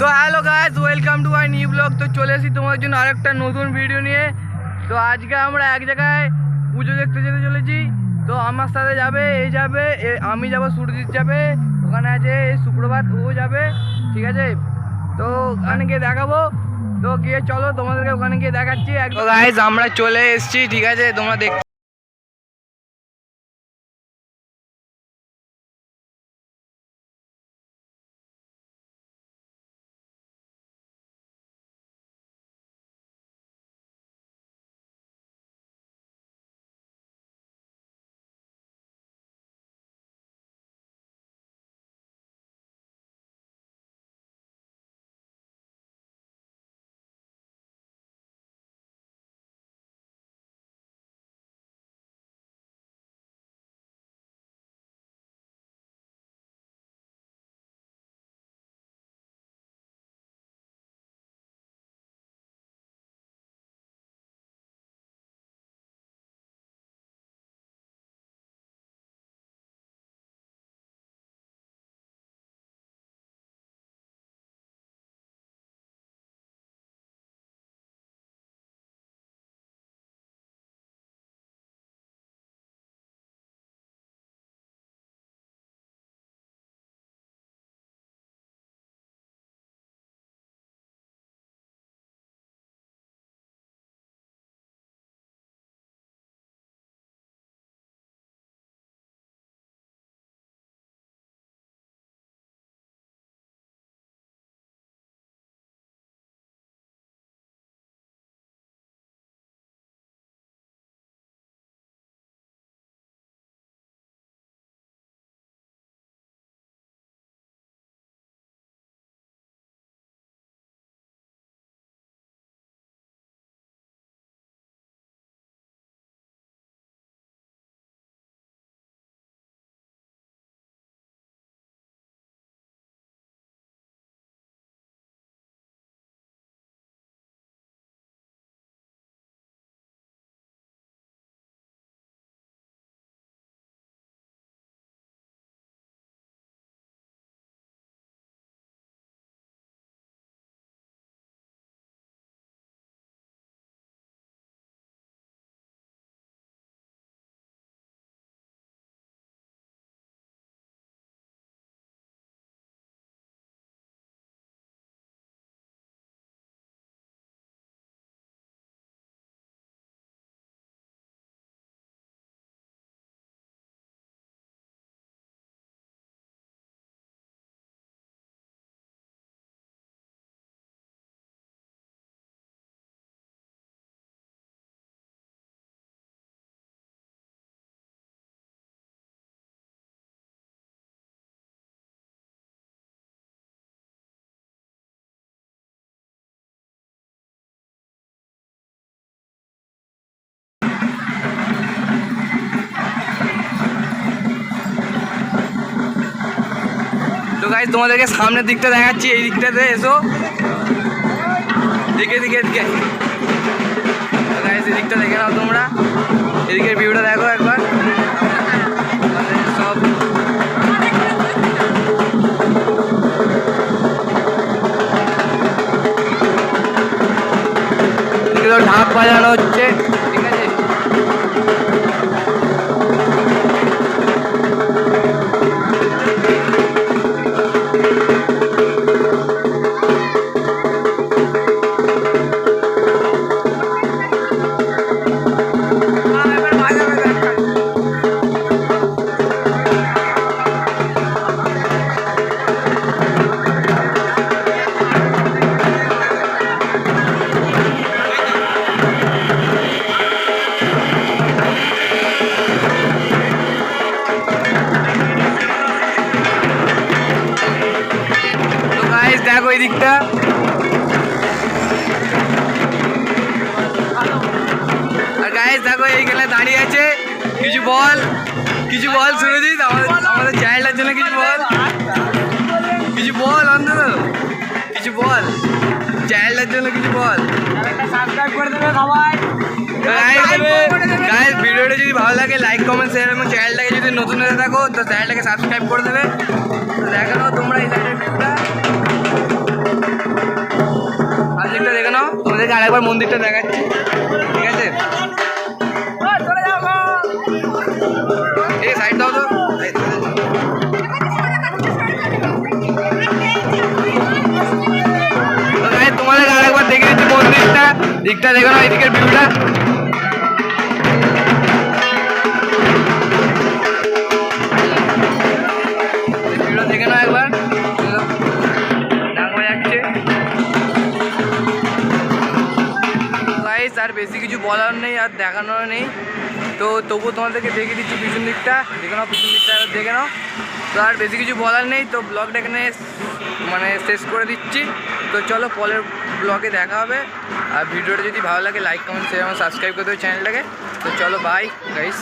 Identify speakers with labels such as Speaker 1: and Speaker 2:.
Speaker 1: তো hello guys, welcome to my new blog. তো চলে এসেছি তোমার জন্য আরেকটা নতুন ভিডিও নিয়ে। তো আজকে আমরা এক জায়গায় পুজো দেখতে যেতে চলেছি। তো আমার সাথে যাবে আমি যাব, সুরজিৎ যাবে, ওখানে আছে সুপ্রভাত, ও যাবে, ঠিক আছে। তো ওখানে গিয়ে দেখাবো। তো গিয়ে চলো তোমাদেরকে ওখানে গিয়ে দেখাচ্ছি। তো গাইস আমরা চলে এসেছি, ঠিক আছে, তোমরা দেখ। তো গাইস তোমাদেরকে সামনের দিকটা দেখাচ্ছি, এই দিকটাতে এসো, দিকে গাইস এই দিকটা দেখে নাও তোমরা, এদিকের ভিউটা দেখো একবার। সব ঢাক বাজানো হচ্ছে, ঠিক আছে। দেখো এই দিকটা, আর গাইস দেখো এইখানে দাঁড়িয়ে আছে। কিছু বল সুরজিৎ, আমাদের চ্যানেলটার জন্য কিছু বল অন্তত কিছু বল, চ্যানেলটার জন্য কিছু বল। সাবস্ক্রাইব করে দেবে সবাই। গাইস ভিডিওটা যদি ভালো লাগে লাইক কমেন্ট শেয়ার, এবং চ্যানেলটাকে যদি নতুন হয়ে থাকো তো চ্যানেলটাকে সাবস্ক্রাইব করে দেবে। তো দেখো তোমরা এই সাইডের ভিউটা। নাও, তোমাদেরকে আরেকবার মন্দিরটা দেখাচ্ছি, ঠিক আছে? এই সাইড দাও তো। তোমাদের আরেকবার দেখে দিচ্ছি মন্দিরটা, দিকটা দেখো না, এদিকের ভিউটা। ভিউটা দেখে নাও একবার, দেখা যাচ্ছে। গাইস আর বেশি কিছু বলার নেই আর দেখানোর নেই, তো তবুও তোমাদেরকে দেখে দিচ্ছি পিছন দিকটা, দেখে নাও পিছন দিকটা দেখে নাও। তো আর বেশি কিছু বলার নেই, তো ব্লগটা এখানে মানে শেষ করে দিচ্ছি। তো চলো পরের ব্লগে দেখা হবে, আর ভিডিওটা যদি ভালো লাগে লাইক কমেন্ট শেয়ার এবং সাবস্ক্রাইব করে দেবো চ্যানেলটাকে। তো চলো বাই গাইস।